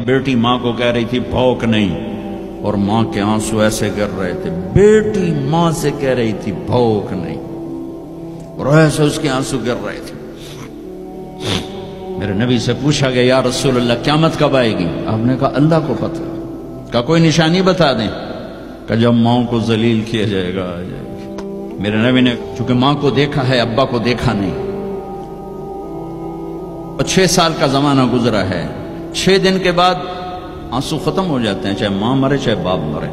بیٹی ماں کو کہہ رہی تھی بھوک نہیں، اور ماں کے آنسو ایسے گر رہے تھے. بیٹی ماں سے کہہ رہی تھی بھوک نہیں، اور ایسے اس کے آنسو گر رہے تھے. میرے نبی سے پوچھا گیا یا رسول اللہ قیامت کب آئے گی؟ آپ نے کہا اللہ کو پتہ. کہا کوئی نشانی بتا دیں؟ کہ جب ماں کو ذلیل کیا جائے گا آ جائے گی. میرے نبی نے چونکہ ماں کو دیکھا ہے ابا کو دیکھا نہیں، اور 6 سال کا زمانہ گزرا ہے. 6 دن کے بعد آنسو ختم ہو جاتے ہیں، چاہے ماں مرے چاہے باپ مرے.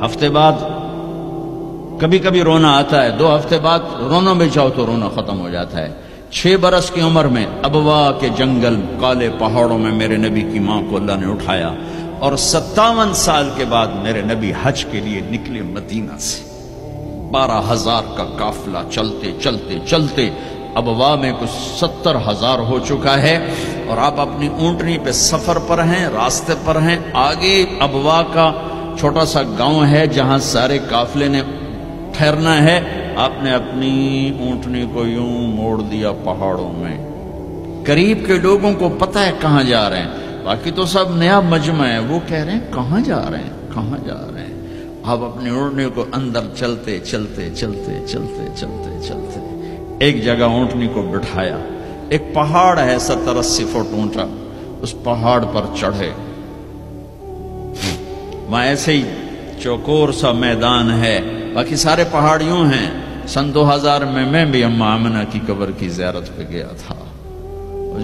ہفتے بعد کبھی کبھی رونا آتا ہے، 2 ہفتے بعد رونا بھی چاہو تو رونا ختم ہو جاتا ہے. 6 برس کی عمر میں ابوا کے جنگل کالے پہاڑوں میں میرے نبی کی ماں کو اللہ نے اٹھایا، اور 57 سال کے بعد میرے نبی حج کے لیے نکلے مدینہ سے. 12,000 کا قافلہ چلتے چلتے چلتے ابوا میں کچھ 70,000 ہو چکا ہے، اور آپ اپنی اونٹنی پہ سفر پر ہیں، راستے پر ہیں. آگے ابوا کا چھوٹا سا گاؤں ہے جہاں سارے قافلے نے ٹھہرنا ہے. آپ نے اپنی اونٹنی کو یوں موڑ دیا پہاڑوں میں. قریب کے لوگوں کو پتہ ہے کہاں جا رہے ہیں، باقی تو سب نیا مجمع ہے. وہ کہہ رہے ہیں کہاں جا رہے ہیں کہاں جا رہے ہیں. آپ اپنی اونٹنی کو اندر چلتے چلتے چلتے چلتے چلتے چلتے ایک جگہ اونٹنی کو بٹھایا. ایک پہاڑ ہے 70-80 فٹ اونچا، اس پہاڑ پر چڑھے. وہاں ایسے ہی چوکور سا میدان ہے، باقی سارے پہاڑ یوں ہیں. سن 2000 میں بھی اماں آمنہ کی قبر کی زیارت پہ گیا تھا.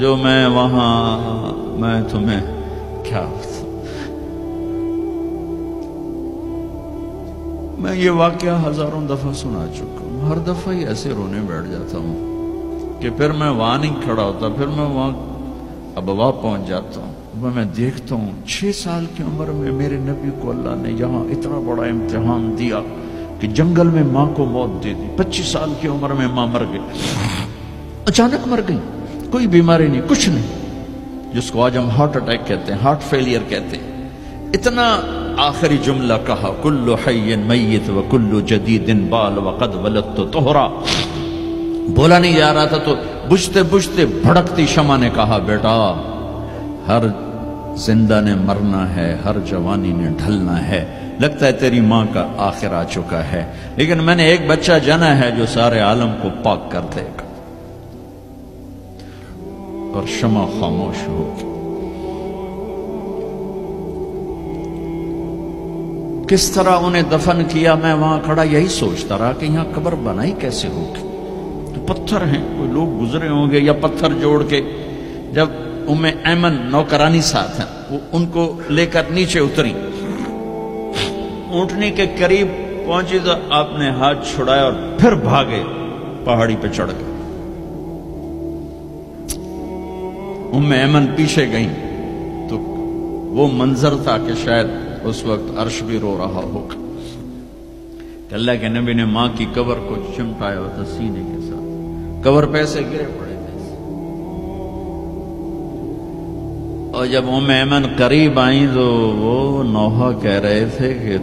جو میں وہاں میں تمہیں کیا میں یہ واقعہ ہزاروں دفعہ سنا چکا ہوں. ہر دفعہ ہی ایسے رونے بیٹھ جاتا ہوں کہ پھر میں وہاں نہیں کھڑا ہوتا، پھر میں وہاں ابوا پہنچ جاتا ہوں. میں دیکھتا ہوں 6 سال کی عمر میں میرے نبی کو اللہ نے یہاں اتنا بڑا امتحان دیا کہ جنگل میں ماں کو موت دے دی. 25 سال کی عمر میں ماں مر گئی، اچانک مر گئی، کوئی بیماری نہیں کچھ نہیں، جس کو آج ہم ہارٹ اٹیک کہتے ہیں، ہارٹ فیلئر کہتے ہیں. اتنا آخری جملہ کہا کل حی میت و کل جدید بال وقد ولدت طہرا. بولا نہیں جا رہا تھا تو بجھتے بجھتے بھڑکتی شمع نے کہا بیٹا ہر زندہ نے مرنا ہے، ہر جوانی نے ڈھلنا ہے. لگتا ہے تیری ماں کا آخر آ چکا ہے، لیکن میں نے ایک بچہ جنا ہے جو سارے عالم کو پاک کر دے گا. اور شمع خاموش ہو گئی. کس طرح انہیں دفن کیا میں وہاں کھڑا یہی سوچتا رہا کہ یہاں قبر بنائی کیسے ہوگی. تو پتھر ہیں، کوئی لوگ گزرے ہوں گے یا پتھر جوڑ کے. جب ایمن نوکرانی ساتھ ہیں، وہ ان کو لے کر نیچے اتری، اونٹنی کے قریب پہنچی تو آپ نے ہاتھ چھڑایا اور پھر بھاگے، پہاڑی پہ چڑھ گئے. ایمن پیچھے گئیں تو وہ منظر تھا کہ شاید اس وقت عرش بھی رو رہا ہوگا کہ اللہ کے نبی نے ماں کی قبر کو چمٹایا ہوتا سینے کے ساتھ. قبر پہ ایسے گرے پڑے تھے. اور جب ایمن قریب آئیں تو وہ نوحہ کہہ رہے تھے کہ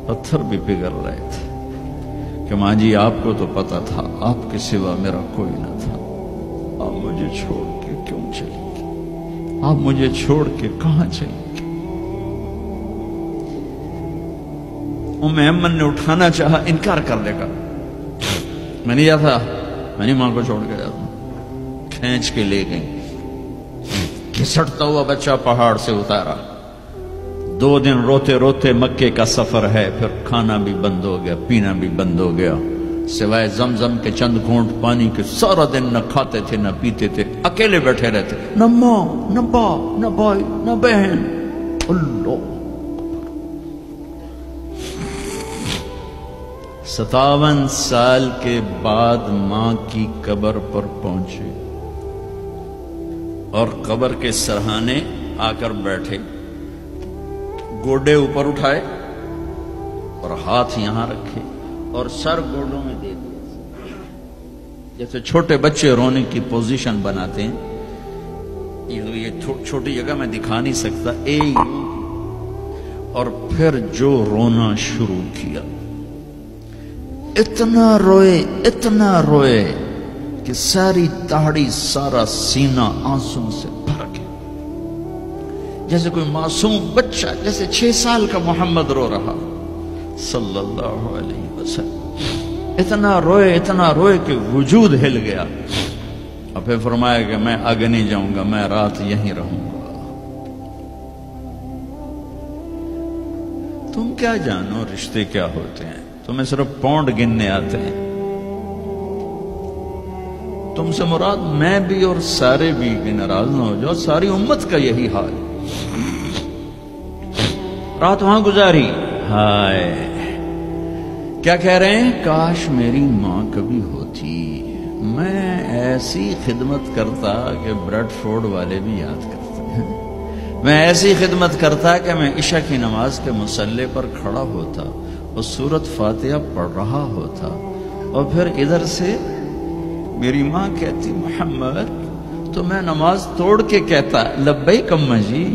پتھر بھی پگھل رہے تھے کہ ماں جی آپ کو تو پتا تھا آپ کے سوا میرا کوئی نہ تھا، آپ مجھے چھوڑ کے کیوں چلی گئی، آپ مجھے چھوڑ کے کہاں چلی گئی. ایمن نے اٹھانا چاہا، انکار کر لے گا، میں نہیں جاتا، میں نہیں ماں کو چھوڑ کے جاتا. کھینچ کے لے گئی، گھسٹتا ہوا بچہ پہاڑ سے اتارا. 2 دن روتے روتے مکے کا سفر ہے، پھر کھانا بھی بند ہو گیا، پینا بھی بند ہو گیا، سوائے زمزم کے چند گھونٹ پانی کے سارا دن نہ کھاتے تھے نہ پیتے تھے، اکیلے بیٹھے رہتے، نہ ماں نہ باپ نہ بھائی نہ بہن. اللہ 57 سال کے بعد ماں کی قبر پر پہنچے اور قبر کے سرہانے آ کر بیٹھے. گوڈے اوپر اٹھائے اور ہاتھ یہاں رکھے اور سر گوڈوں میں دے دیا، جیسے چھوٹے بچے رونے کی پوزیشن بناتے ہیں. یہ چھوٹی جگہ میں دکھا نہیں سکتا. اور پھر جو رونا شروع کیا، اتنا روئے کہ ساری داڑھی سارا سینہ آنسوں سے بھر گیا. جیسے کوئی معصوم بچہ، جیسے 6 سال کا محمد رو رہا صلی اللہ علیہ وسلم، اتنا روئے کہ وجود ہل گیا، اور پھر فرمایا کہ میں آگے نہیں جاؤں گا، میں رات یہیں رہوں گا۔ تم کیا جانو رشتے کیا ہوتے ہیں، تمہیں صرف پاؤنڈ گننے آتے ہیں۔ تم سے مراد میں بھی اور سارے بھی، کہ ناراض نہ ہو جاؤ، ساری امت کا یہی حال۔ رات وہاں گزاری، ہائے کیا کہہ رہے ہیں، کاش میری ماں کبھی ہوتی، میں ایسی خدمت کرتا کہ بریڈ فورڈ والے بھی یاد کرتے ہیں، میں ایسی خدمت کرتا کہ میں عشاء کی نماز کے مصلی پر کھڑا ہوتا اور سورۃ فاتحہ پڑھ رہا ہوتا، اور پھر ادھر سے میری ماں کہتی محمد، تو میں نماز توڑ کے کہتا لبیک اماں جی،